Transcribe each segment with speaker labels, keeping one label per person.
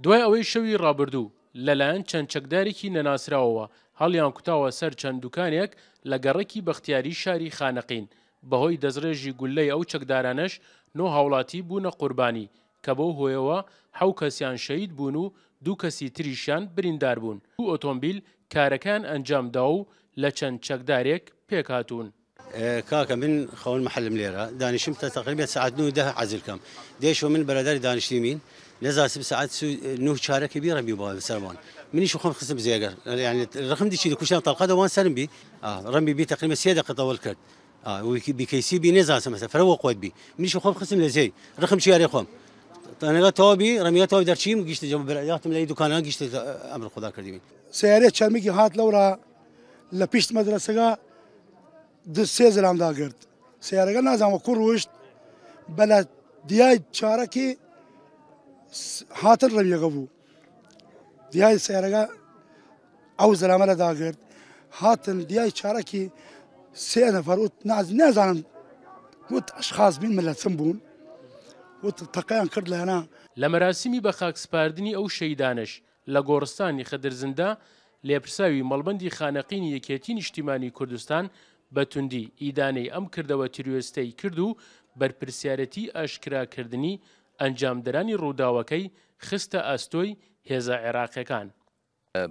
Speaker 1: دوای ئەوەی شەوی ڕابردوو لەلایەن چەند چەکدارێکی نەناسراوەوە هەڵیان کوتاوە سەر چەند دوکانێک لە گەڕێکی بەختیاری شاری خانەقین بەهۆی دەستڕێژی گولەی ئەو چەکدارانەش 9 هاوڵاتی بوونە قوربانی کە بەو هۆیەوە 7 کەسیان شەهید بوون و 2 کەسی تریشیان بریندار بوون و ئۆتۆمبیل کارەکان ئەنجامدا و لە چەند چەکدارێک پێکهاتوون.
Speaker 2: کاکە من خەون محلم لێرە دانیشم تا تقریبا ساعت 9 عزلکەم دێشەوە من بەرەداری دانیشتیمین نەزاسم ساعت 9 چارەکە بیڕەبی بۆ سەرمان منیش خۆم خستم زێگەر يعني رقم ديشي كوشان طلقه دوان سرم بي رمي بي تقريبا 3 دقائق طول كرت بكيسي بي نزاسم مثلا فرو قوت بي منيش خۆم خستم لزي رقم شياري خۆم انا توبي رميات توبي درچيم گشت جنب برياتم لي دكانان گشت امر خدا کردیم
Speaker 3: سيارات چرمي هات لورا لپیشت مدرسه د سيزلام دا گرد سيارة نازم وكروشت بلا دياي چاركي هات الرمي قبو دياي سيارة او زلامه دا گرد هات دياي چاركي 3 نفر نازم وت اشخاص بين ملت سنبون وتقيان کرد لهنا
Speaker 1: لمراسمی بە خاکسپاردنی ئەو شەیدانش لە گۆڕستانی خەدرزندا لێپرساوی مەڵبەندی خانەقینی یەکێتی نیشتیمانی کوردستان بە توندی ئیدانەی ئەم کردەوە تروێستەی کرد و بەرپرسیارەتی ئاشکراکردنی ئەنجامدەرانی ڕووداوەکەی خستە ئەستۆی هێزە عێراقیەکان.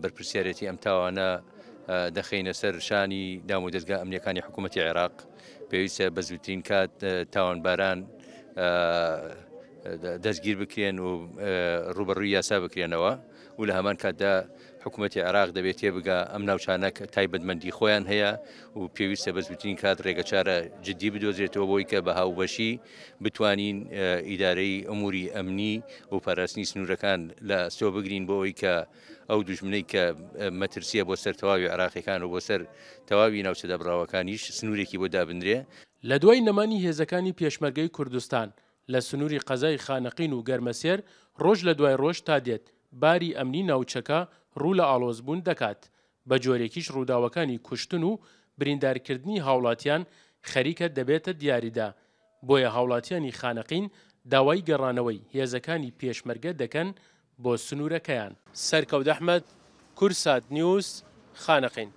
Speaker 4: بەرپرسیارەتی ئەم تاوانە دەخینە سەر شانی دام و دەستگا ئەمنیەکانی حکوومەتی عێراق پێویستە بە زووترین کات تاوانباران دەستگیر بکرێن و ڕوبەڕووی یاسا بکرێنەوە و لە هەمان کاتدا حکوومەتی عێراق دەبێت تێبگا ئەم ناوچانە تایبەتمەندی خۆیان هەیە و پێویستە بە زووترین کات ڕێگەچارە جددی بدۆزرێتەوە بۆی کە بە هاوبەشی بتوانین ئیدارەی ئەموری ئەمنی و پاراستنی سنوورەکان لە سۆ بگرین بۆ ئەوی کە ئەو دوژمنەی کە مەترسیە بۆ سەر تەواوی عێراقیەکان و بۆ سەر تەواوی ناوچەدەبڕاوەکانیش سنوورێکی بۆ دابنرێ.
Speaker 1: لە دوای نەمانی هێزەکانی پێشمەرگەی کوردستان لە سنووری قەزای خانەقین و گەرمەسێر ڕۆژ لە دوای ڕۆژ تا دێت باری ئەمنی ناوچەکە ڕوو لە ئاڵۆزبوون دەکات بە جۆرێکیش ڕووداوەکانی کوشتن و بریندارکردنی هاوڵاتیان خەریکە دەبێتە دیاریدا بۆیە هاوڵاتیانی خانەقین داوای گەڕانەوەی هێزەکانی پێشمەرگە دەکەن بۆ سنوورەکەیان. سەرکەوت ئەحمەد، کورسات نیوز، خانەقین.